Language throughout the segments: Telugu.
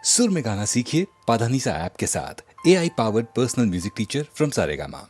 सुर में गाना सीखिए पाधानीसा ऐप के साथ। AI powered personal music teacher from Saregama.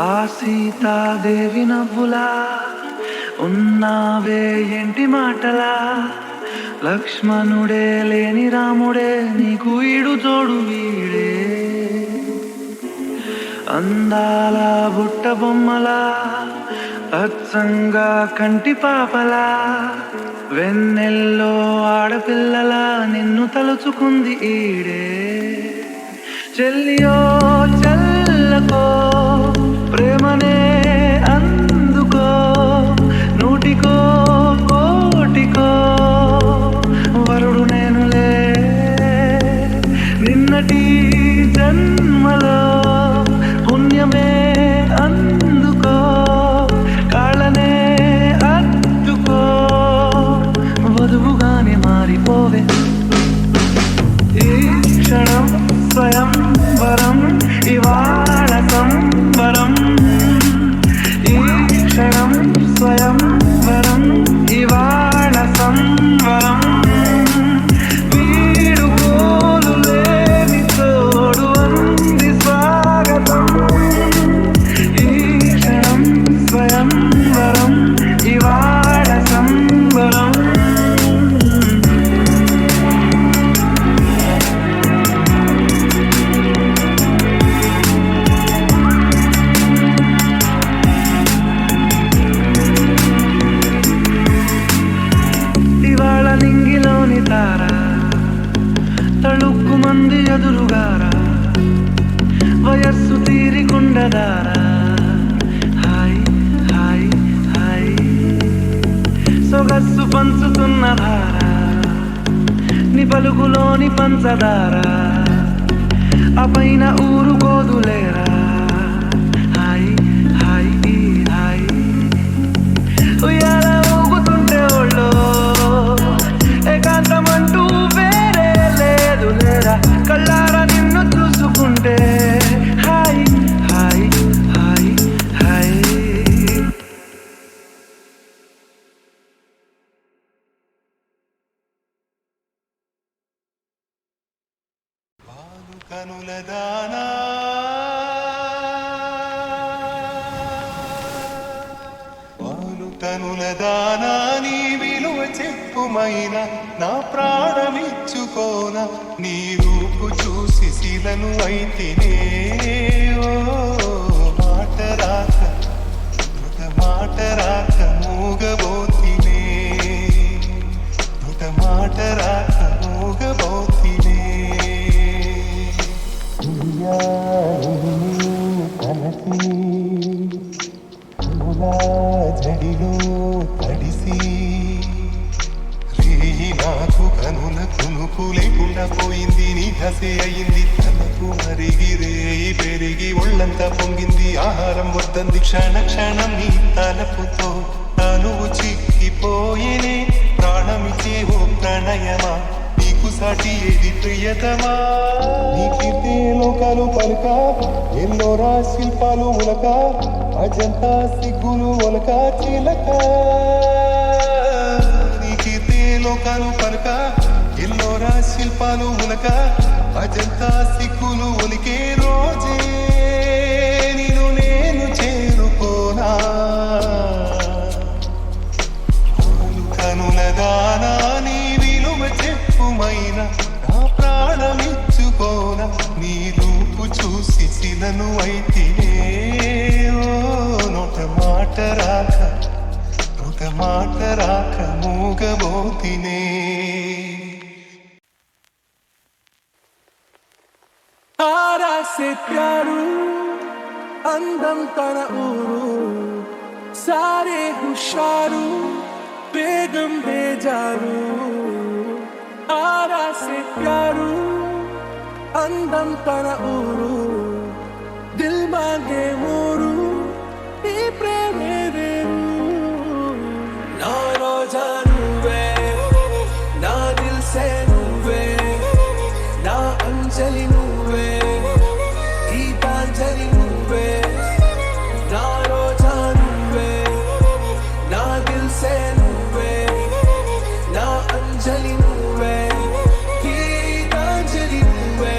ఆ సీతాదేవి నవ్వులా ఉన్నావే ఏంటి మాటలా, లక్ష్మణుడే లేని రాముడే నీకు ఈడు జోడు వీడే, అందాల బుట్ట బొమ్మలా అచ్చంగా కంటి పాపలా, వెన్నెల్లో ఆడపిల్లలా నిన్ను తలుచుకుంది ఈడే. చెల్లియో చెల్లకో ప్రేమనే అందుకో, నూటికో కోటికో వరుడు నేనులే, నిన్నటి జన్మలో పుణ్యమే అందుకో, కాళ్ళనే అద్దుకో, వధువుగానే మారిపోవే. ఈ క్షణం స్వయం వరం ఇవాళ సంబరం, ఈ క్షణం స్వయం వరం ఇవాళ సంబరం, వీడు కోలు లేని తోడు అంది స్వాగతం, ఈ క్షణం స్వయం వరం ఇవాళ సంబరం. నింగిలోని తార తళుక్కు మంది ఎదురుగారా, వయస్సు తీరికుండదారా, హాయ్ హాయ్ హాయ్, సొగస్సు పంచుతున్న ధార ని పలుకులోని పంచదార, ఆ పైన ఊరుకోదులేరా, హాయ్ హాయ్ హాయ్, ఉయ్యాల ఊగుతుంటే ఒళ్ళో ఏకాంతమంటూ వేరే లేదు లేరా, కళ్ళారా నిన్ను చూసుకుంటే హాయ్ హాయ్ హాయ్ హాయ్. కనులదానా కనులదానా నీ విలువ చెప్పుమైనా నా ప్రాణమిచ్చుకోనా, నీ రూపు చూసి శిలను అయితేనే, ఓ మాట రాక మృత మాట రాక మూగబోతినే, మృత మాట రాక మూగబోతినే. కలసి జడిలో తడిసి రేయి నాకు కనుల కునుకు లేకుండా పోయింది, నీ హసే అయింది తనకు మరిగి రేయి పెరిగి ఒళ్ళంతా పొంగింది, ఆహారం వద్దంది క్షణ క్షణం నీ తలపుతో, తనువు చిక్కిపోయేనే ప్రాణమిచ్చే ఓ ప్రణయమా, నీకు సాటి ఏది ప్రియతమా నీ కీర్తి లోకాలు పలుక ఎన్నోరా శిల్పాలు ఉలక అజంతా సిగ్గులు ఒలక చిలక నీ కీర్తి లోకాలు పలుక ఎన్నోరా శిల్పాలు ఉలక అజంతా సిగ్గులు ఒలికే రోజే నిన్ను నేను చేరుకోనా కనుల దానా నీ విలువ చెప్పుమైన నా ప్రాణమిచ్చుకోన నీ రూపు చూసి శిలను అయితే నోట మాట రాక మూగబోతినే आरा से प्यारू अंदम तन ऊरू सारे हुशारू बेगम बेजारू आरा से प्यारू अंदम तन ऊरू दिल मांगे मोरू ఈ ప్రేమే వేరు నా రోజా నువ్వే నా దిల్ సే నువ్వే నా అంజలి నువ్వే గీతాంజలి నువ్వే నా రోజా నువ్వే నా దిల్ సే నువ్వే నా అంజలి నువ్వే గీతాంజలి నువ్వే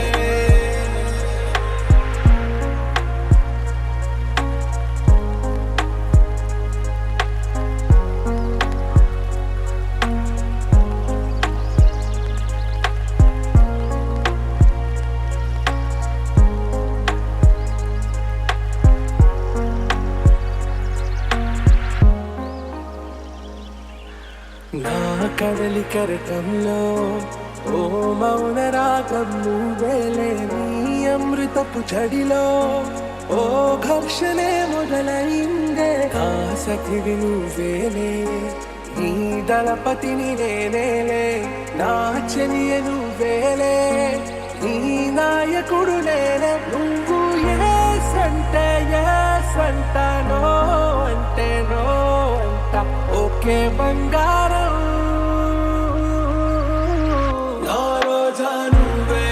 నా కడలి కరటంలో ఓ మౌన రాగం నువ్వేలే నీ అమృతపు చడిలో ఓ ఘర్షణే మొదలైందే నా సఖివి నువ్వేలే నీ దళపతిని నేనేలే నా చెలియ నువ్వేలే నీ నాయకుడు నేనే నువ్వు ఏ సంట నో అంటే నో అంట ఓకే బంగారం నా రోజా నువ్వే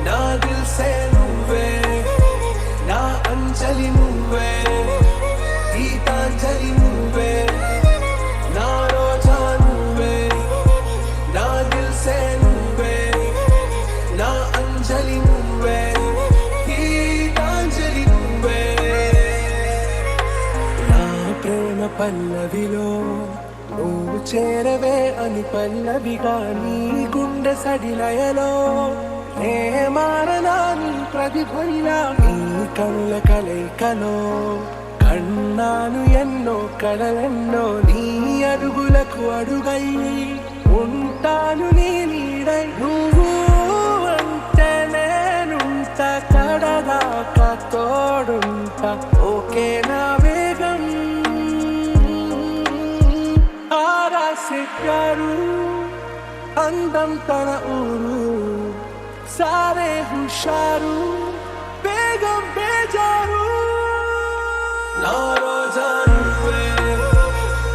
నా దిల్ సే నువ్వే నా అంజలి నువ్వే గీతాంజలి నువ్వే నా రోజా నువ్వే నా దిల్ సే నువ్వే నా అంజలి నువ్వే గీతాంజలి నువ్వే నా ప్రేమ పల్లవిలో నువ్వు చేరవే అని పల్లవిగా నీ గుండె సడిలయలో నే మారనా నీ ప్రతిభనిలా నీ కనుల కలయికలో కన్నాను ఎన్నో కడలెన్నో నీ అడుగులకు అడుగై ఉంటాను నీ నీడై నువ్వు అంటే నేనుంట కడదాకా తోడుంటా ఓకే నా వేగం आरा से प्यारू अंदम तन ऊरू सारे हुशारू बेगम बेजारू ना रोजा నువ్వే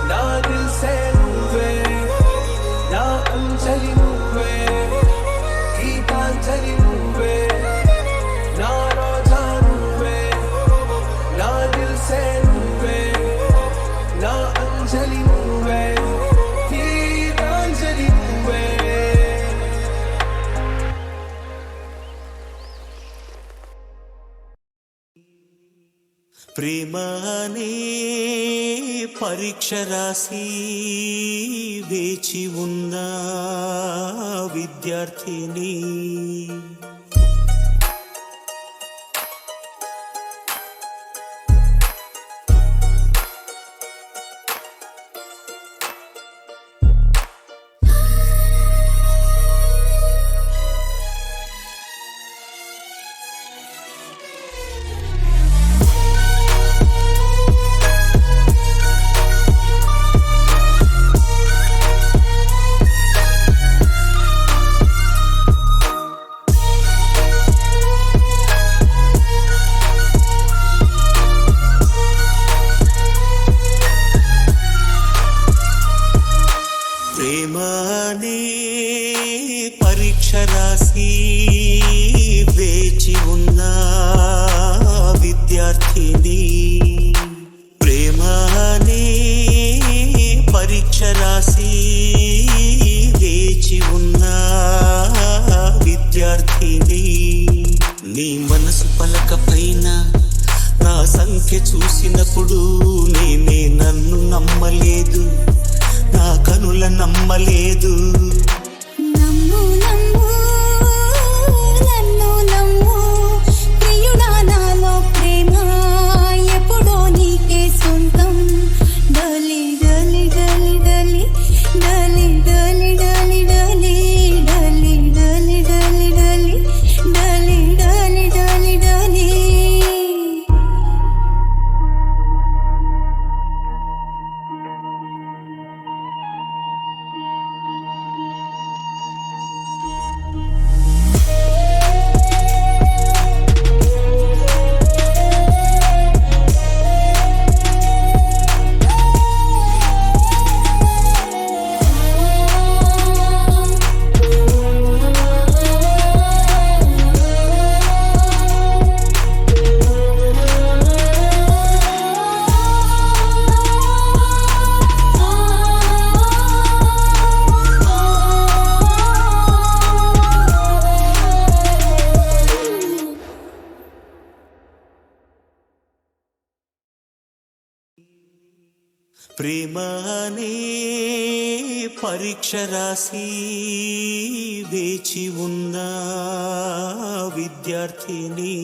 నా దిల్ సే నువ్వే నా అంజలి నువ్వే గీతాంజలి నువ్వే నా రోజా నువ్వే నా దిల్ సే నువ్వే నా అంజలి నువ్వే గీతాంజలి నువ్వే ప్రేమనే పరీక్ష రాసి వేచి ఉన్న విద్యార్థిని రాసి వేచి ఉన్న విద్యార్థిని ప్రేమ అనే పరీక్ష రాసి వేచి ఉన్న విద్యార్థిని నీ మనసు పలక పైన నా సంఖ్య చూసినప్పుడు నేనే నన్ను నమ్మలేదు, నా కనుల నమ్మలేదు. నమ్ము నమ్ము నన్ను నమ్ము ప్రియుడా, నాలో ప్రేమ ఎప్పుడో నీకే సొంతం. డలి డలి డలి డలి డలి డలి డలి డలి డలి డలి డలి డలి డలి డలి డలి డలి ప్రేమ అనే పరీక్ష రాసి వేచి ఉన్న విద్యార్థిని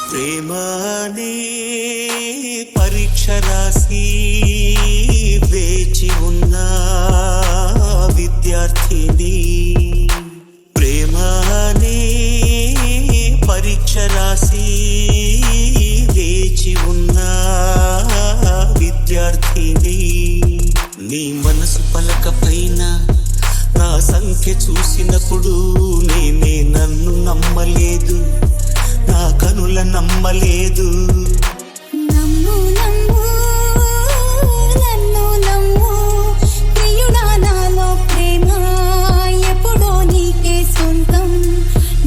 ప్రేమ అనే పరీక్ష రాసి వేచి ఉన్న విద్యార్థిని ప్రేమ అనే పరీక్ష రాసి వేచి ఉన్న విద్యార్థిని నీ మనసు పలక పైన నా సంఖ్య చూసినప్పుడు నేనే నన్ను నమ్మలేదు, నా కనుల నమ్మలేదు. నమ్ము నమ్ము నన్ను నమ్ము ప్రియుడా, నాలో ప్రేమ ఎప్పుడో నీకే సొంతం.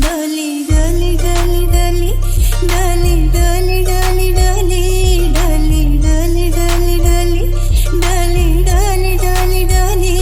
డలి డలి డలి డలి డలి డలి డలి డలి డలి డలి డలి డలి డలి డలి డలి డలి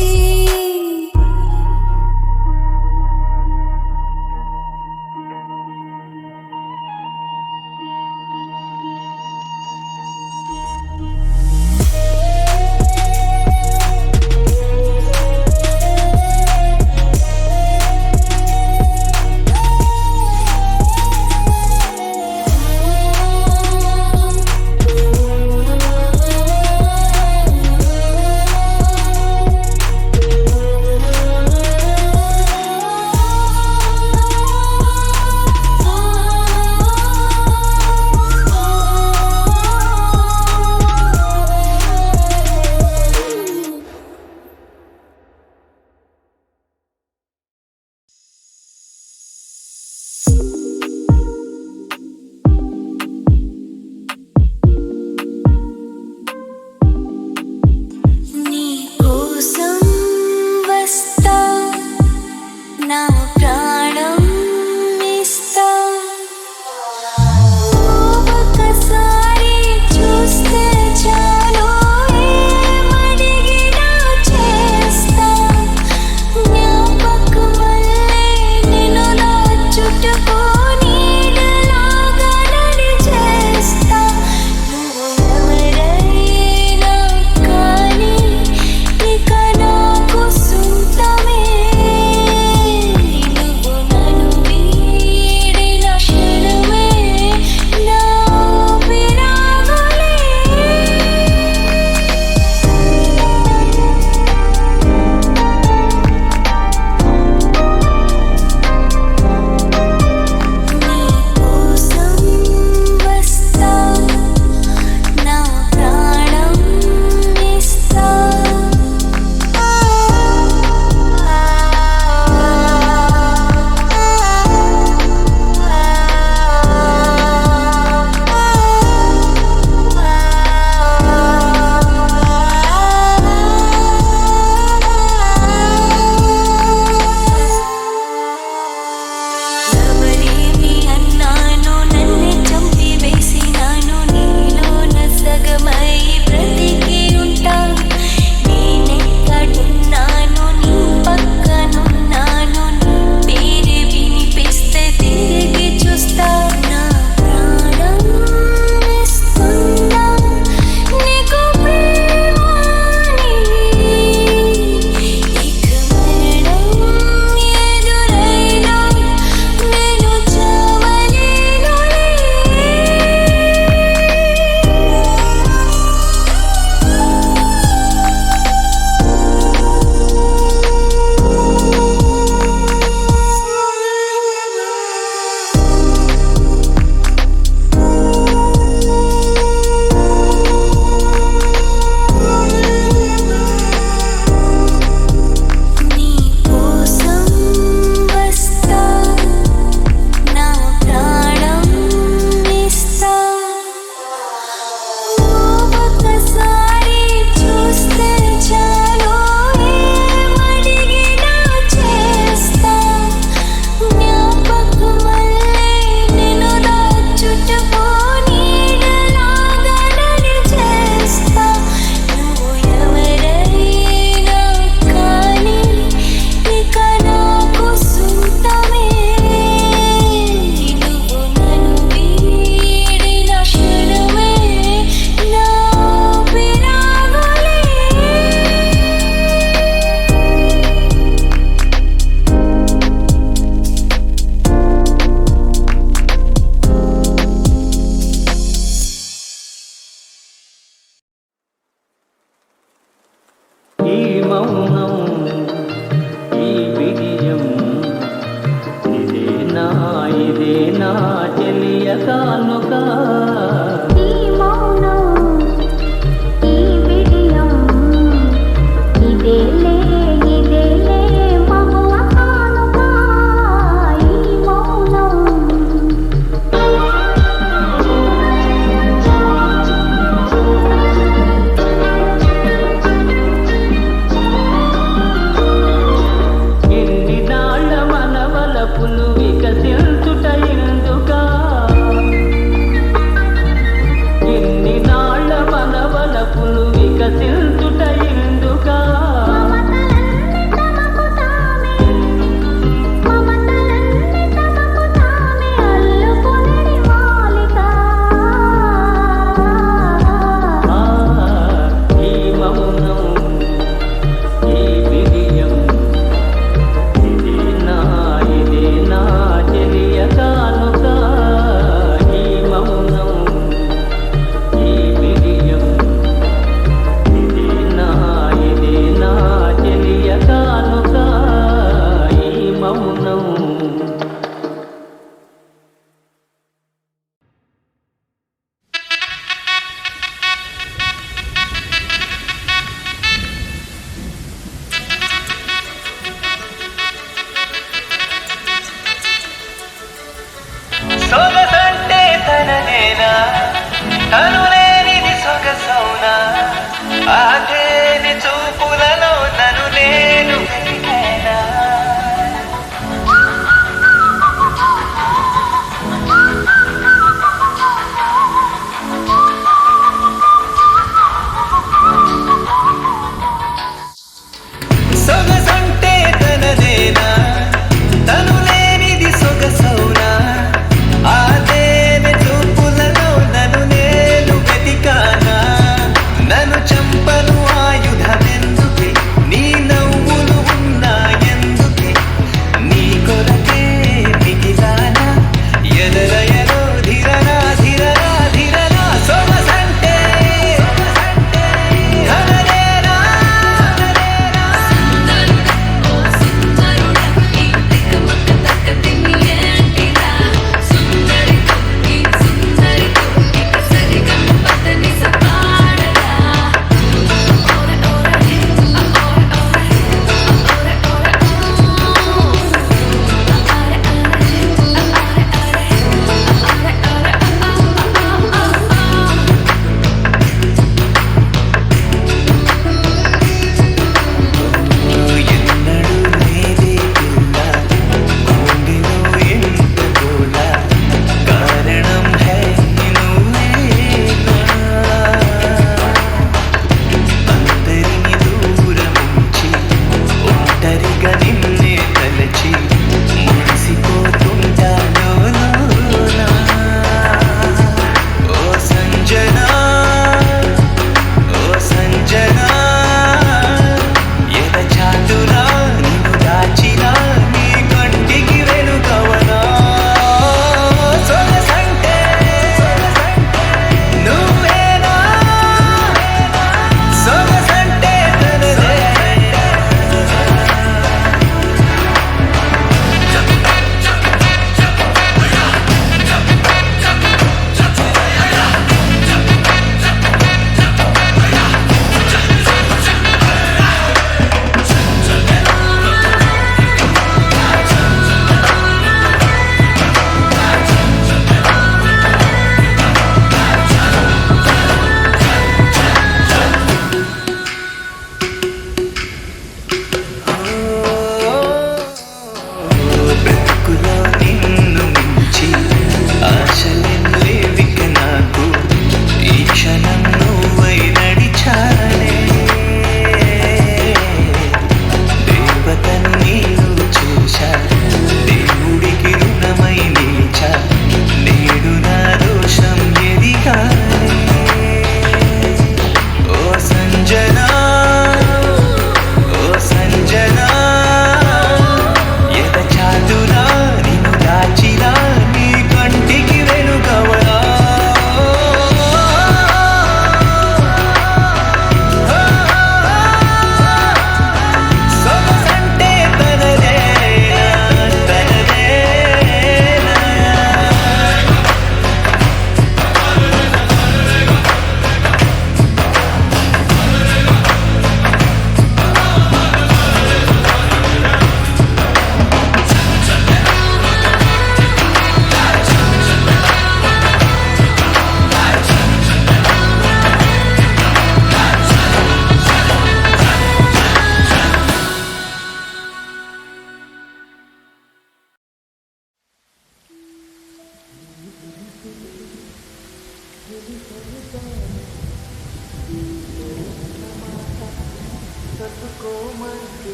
తట్టుకోమంటే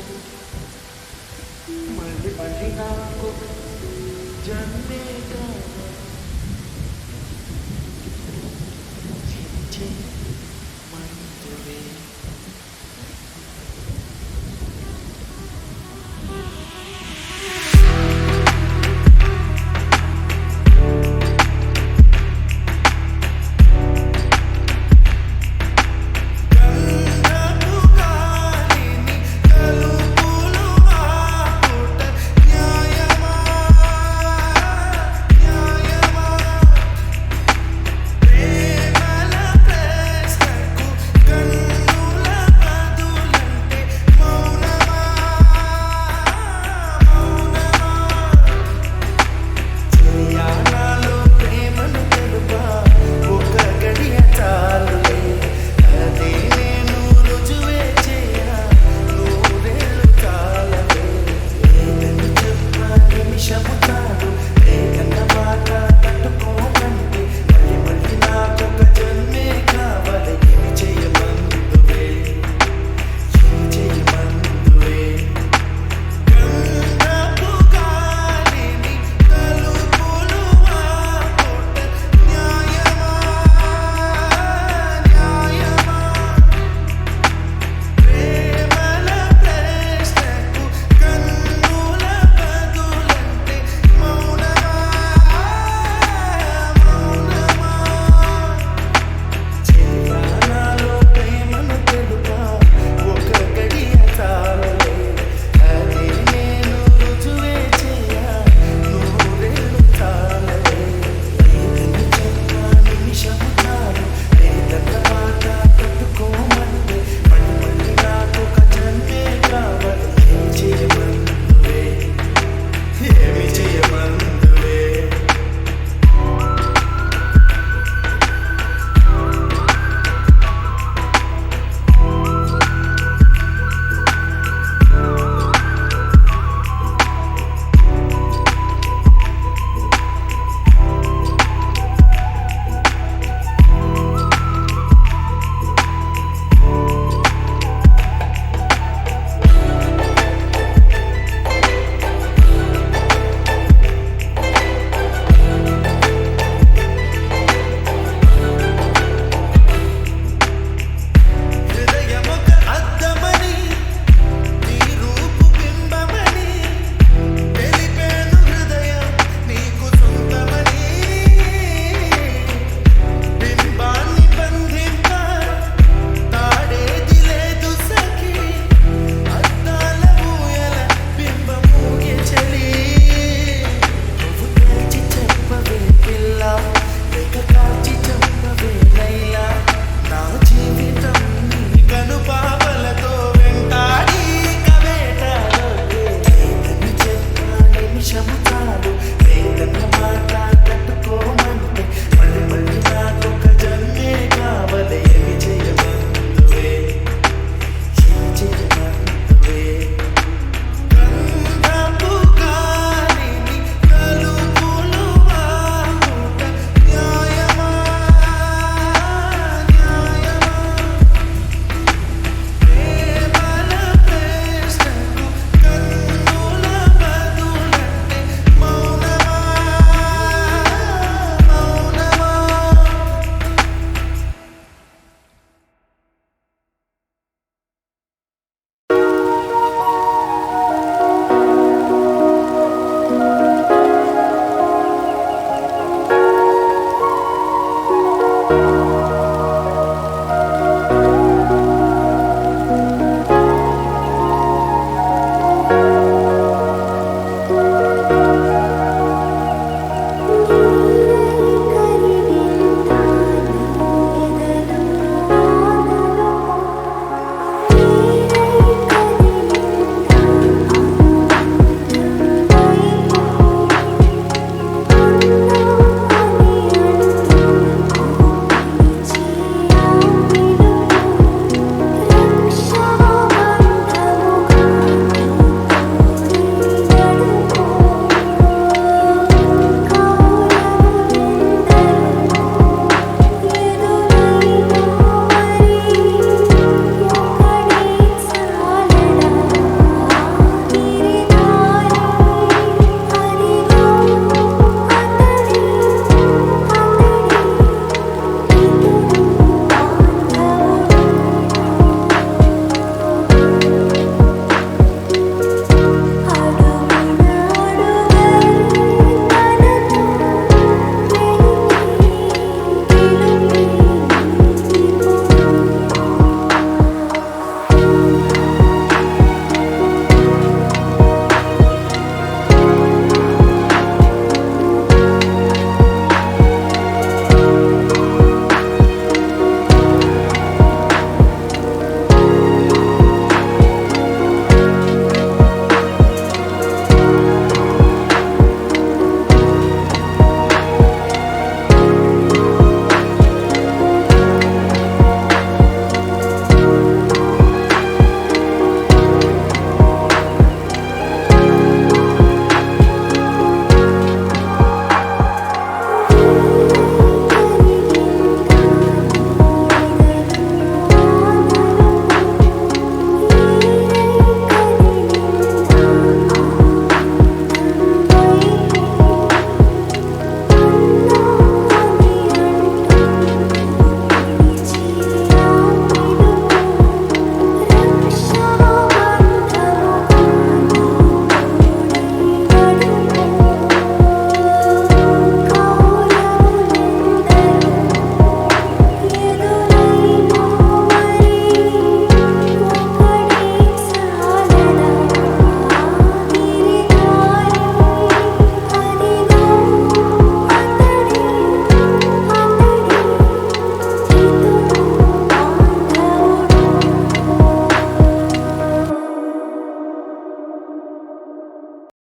మళ్ళీ మళ్ళీ నాకు జన్మే కావాలి.